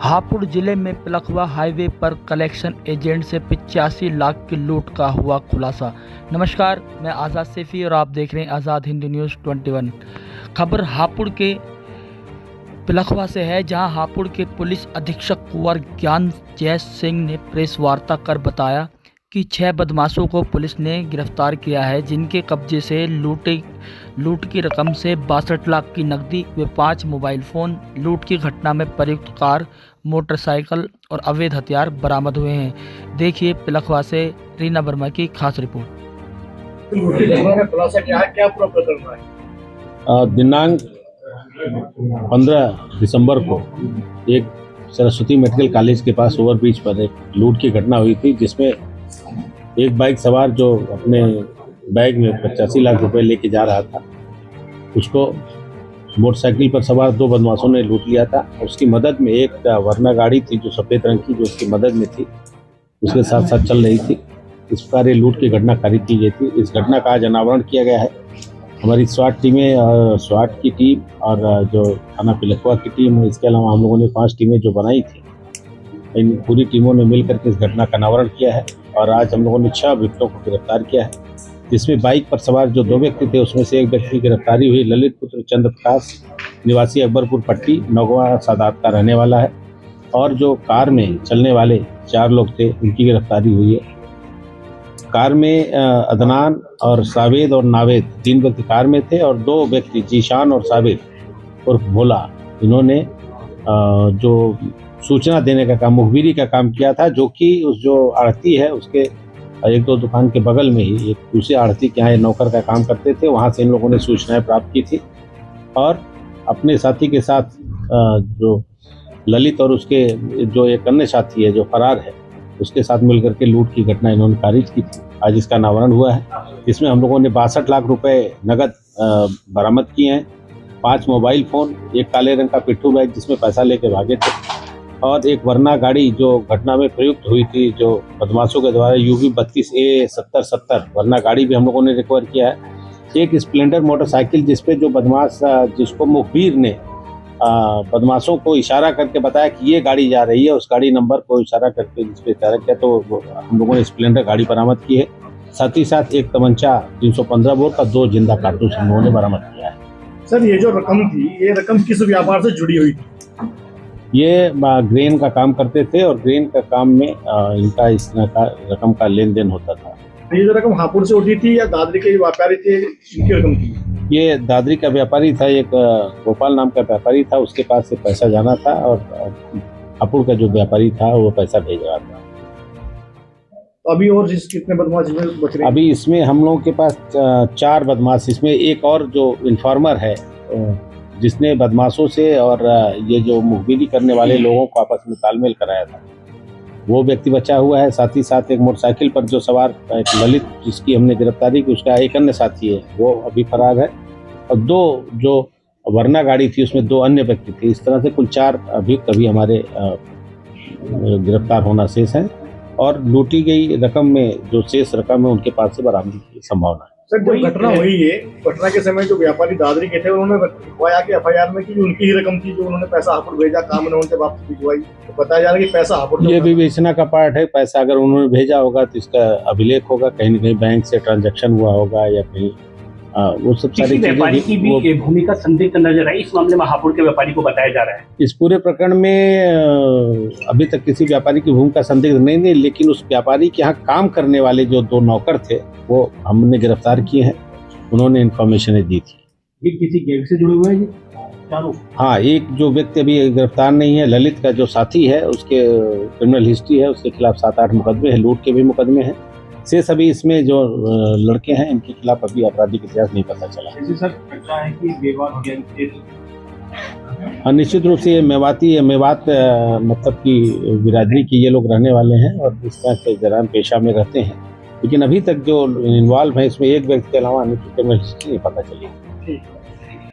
हापुड़ जिले में पिलखवा हाईवे पर कलेक्शन एजेंट से 85 लाख की लूट का हुआ खुलासा। नमस्कार, मैं आज़ाद सैफी और आप देख रहे हैं आज़ाद हिंद न्यूज़ 21। खबर हापुड़ के पिलखवा से है, जहां हापुड़ के पुलिस अधीक्षक कुंवर ज्ञान जय सिंह ने प्रेस वार्ता कर बताया कि 6 बदमाशों को पुलिस ने गिरफ्तार किया है, जिनके कब्जे से लूट की रकम से 62 लाख की नकदी व 5 मोबाइल फ़ोन, लूट की घटना में प्रयुक्त कार, मोटरसाइकिल और अवैध हथियार बरामद हुए हैं। देखिए पिलखवा से रीना वर्मा की खास रिपोर्ट। दिनांक 15 दिसंबर को एक सरस्वती मेडिकल कॉलेज के पास ओवरब्रिज पर एक लूट की घटना हुई थी, जिसमें एक बाइक सवार जो अपने बैग में 85 लाख रुपए लेके जा रहा था, उसको मोटरसाइकिल पर सवार 2 बदमाशों ने लूट लिया था। उसकी मदद में एक वर्ना गाड़ी थी जो सफ़ेद रंग की, जो उसकी मदद में थी, उसके साथ साथ चल रही थी। इस प्रकार ये लूट की घटना कारित की गई थी। इस घटना का आज अनावरण किया गया है। हमारी स्वाट टीमें, स्वाट की टीम और जो थाना पिलखवा की टीम, इसके अलावा हम लोगों ने 5 टीमें जो बनाई थी, इन पूरी टीमों ने मिलकर के इस घटना का अनावरण किया है। और आज हम लोगों ने 6 अभियुक्तों को गिरफ्तार किया है, जिसमें बाइक पर सवार जो 2 व्यक्ति थे, उसमें से एक व्यक्ति की गिरफ्तारी हुई। ललित पुत्र चंद्र प्रकाश, निवासी अकबरपुर पट्टी, नौगवा सादात का रहने वाला है। और जो कार में चलने वाले 4 लोग थे, उनकी गिरफ्तारी हुई है। कार में अदनान और सावेद और नावेद 3 व्यक्ति कार में थे, और 2 व्यक्ति जीशान और सावेद और भोला, इन्होंने जो सूचना देने का काम, मुखबिरी का काम किया था, जो कि उस जो आढ़ती है उसके 1-2 दुकान के बगल में ही एक दूसरे आढ़ती के यहाँ नौकर का काम करते थे। वहाँ से इन लोगों ने सूचनाएं प्राप्त की थी और अपने साथी के साथ जो ललित और उसके जो एक अन्य साथी है जो फरार है, उसके साथ मिलकर के लूट की घटना इन्होंने कारित की थी। आज इसका अनावरण हुआ है। इसमें हम लोगों ने 62 लाख रुपए नगद बरामद किए हैं, 5 मोबाइल फ़ोन, एक काले रंग का पिट्ठू बैग जिसमें पैसा लेके भागे थे, और एक वर्ना गाड़ी जो घटना में प्रयुक्त हुई थी, जो बदमाशों के द्वारा UB 32A7070 वर्ना गाड़ी भी हम लोगों ने रिकवर किया है। एक स्प्लेंडर मोटरसाइकिल जिसपे जो बदमाश, जिसको मुखबिर ने बदमाशों को इशारा करके बताया कि ये गाड़ी जा रही है, उस गाड़ी नंबर को इशारा करके जिसपे इशारा किया, तो हम लोगों ने स्प्लेंडर गाड़ी बरामद की है। साथ ही साथ एक तमंचा 315 बोर का 2 जिंदा कारतूस हम लोगों ने बरामद किया है। सर, ये जो रकम थी, ये रकम किस व्यापार से जुड़ी हुई थी? ये ग्रेन का काम करते थे और ग्रेन का काम में इनका इस तरह का रकम का लेन देन होता था। ये जो रकम हापुड़ से उठी थी या दादरी के व्यापारी थे, इनकी रकम थी? ये दादरी का व्यापारी था, एक गोपाल नाम का व्यापारी था, उसके पास से पैसा जाना था, और हापुड़ का जो व्यापारी था वो पैसा भेज रहा था। अभी और कितने बदमाश बच रहे हैं? अभी इसमें हम लोगों के पास 4 बदमाश, इसमें एक और जो इन्फॉर्मर है जिसने बदमाशों से और ये जो मुखबिरी करने वाले लोगों को आपस में तालमेल कराया था, वो व्यक्ति बचा हुआ है। साथ ही साथ एक मोटरसाइकिल पर जो सवार एक ललित, जिसकी हमने गिरफ्तारी की, उसका एक अन्य साथी है, वो अभी फरार है। और 2 जो वर्ना गाड़ी थी, उसमें 2 अन्य व्यक्ति थे। इस तरह से कुल 4 अभियुक्त अभी हमारे गिरफ्तार होना शेष है, और लूटी गई रकम में जो शेष रकम है उनके पास से बरामदी की संभावना है। सर, जब घटना हुई है, घटना के समय जो व्यापारी दादरी के थे, उन्होंने लिखवाया कि FIR में कि उनकी ही रकम थी, जो उन्होंने पैसा हापुड़ भेजा, काम ने उनसे वापस भिजवाई, तो बताया जा रहा है कि पैसा हापुड़। ये विवेचना का पार्ट है। पैसा अगर उन्होंने भेजा होगा तो इसका अभिलेख होगा, कहीं न कहीं बैंक से ट्रांजैक्शन हुआ होगा, या कहीं वो सब सारी व्यापारी की भी भूमिका संदिग्ध नजर आई। इस मामले में हापुड़ के व्यापारी को बताया जा रहा है। इस पूरे प्रकरण में अभी तक किसी व्यापारी की भूमिका संदिग्ध नहीं थी, लेकिन उस व्यापारी के यहाँ काम करने वाले जो 2 नौकर थे, वो हमने गिरफ्तार किए हैं। उन्होंने इन्फॉर्मेशन दी थी। ये किसी गैंग से जुड़े हुए हैं चारों? हाँ, एक जो व्यक्ति अभी गिरफ्तार नहीं है, ललित का जो साथी है, उसके क्रिमिनल हिस्ट्री है, उसके खिलाफ 7-8 मुकदमे हैं, लूट के भी मुकदमे हैं। से सभी इसमें जो लड़के हैं, इनके खिलाफ अभी आपराधिक इतिहास नहीं पता चला। सर, चर्चा है कि मेवात गैंग से, निश्चित रूप से ये मेवात मतलब कि बिरादरी की ये लोग रहने वाले हैं, और इस तरह के जराइम पेशा में रहते हैं। लेकिन अभी तक जो इन्वॉल्व है इसमें एक व्यक्ति के अलावा अन्य क्रिमिनल हिस्ट्री नहीं पता चली।